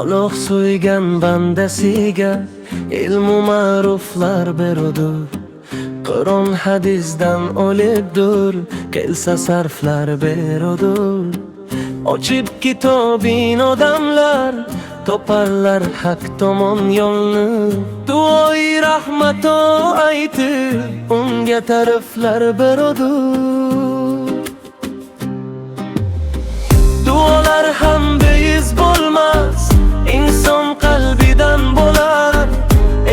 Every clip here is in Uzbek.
Alloh so'ygan bandasiga ilmu ma'ruflar berudur. Qur'on hadisdan olibdur, kelsa sarflar berudur. Ochib kitobin odamlar toparlar haq tomon yo'lni. Duoi rahmato aytib unga ta'riflar berudur. Duolar ham beyiz bo'lmas, inson qalbidan bo'lar.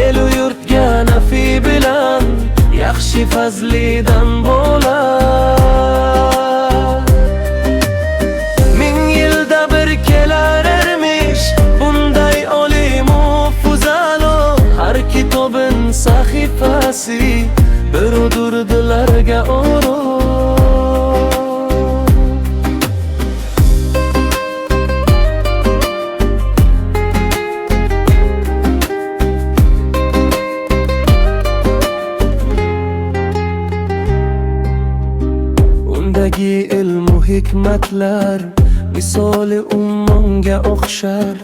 Elu yurtga nafi bilan yaxshi fazlidan bo'lar. Ming yilda bir kelar ermish bunday olim u fuzalo. Har kitobin sahifasi birudur dillarga oro. Undagi ilmu hikmatlar misoli ummonga o'xshar.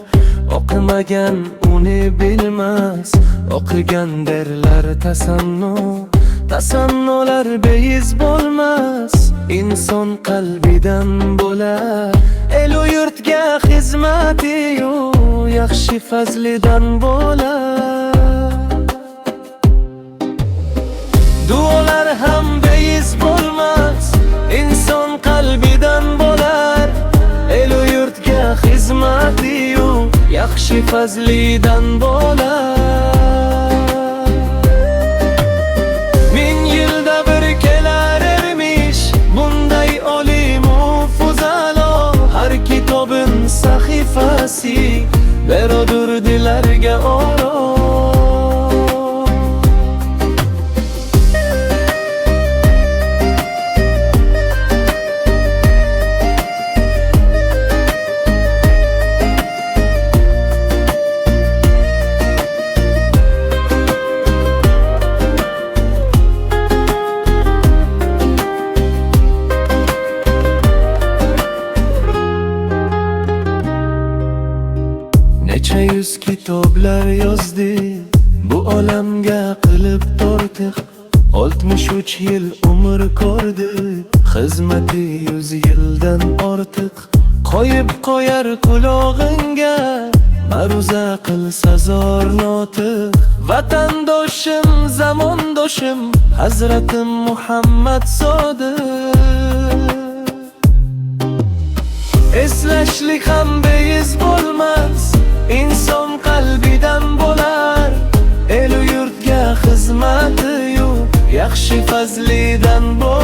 O'qimagan uni bilmas, o'qigan derlar tasanno. Tasannolar beyiz bo'lmas, inson qalbidan bo'lar. Elu yurtga xizmati-yu yaxshi fazlidan bo'lar. Duolar ham beyiz bo'lmas, inson qalbidan bo'lar. Elu yurtga xizmati-yu yaxshi fazlidan bo'lar. Ming yilda bir kelar ermish bunday olim u fuzalo. Har kitobin sahifasi berudur dillarga oro. Necha yuz kitoblar yozdi bu olamga qilib tortiq. 63 yil umr ko'rdi, xizmati 100 yildan ortiq. Qo'yib qo'yar qulog'ingga ma'ruza qilsa zor notiq. Vatandoshim, zamondoshim Hazratim Muhammad Sodiq. Eslashlik ham beyiz bo'lmas, inson qalbidan bo'lar. Elu yurtga xizmati-yu yaxshi fazlidan bo'lar.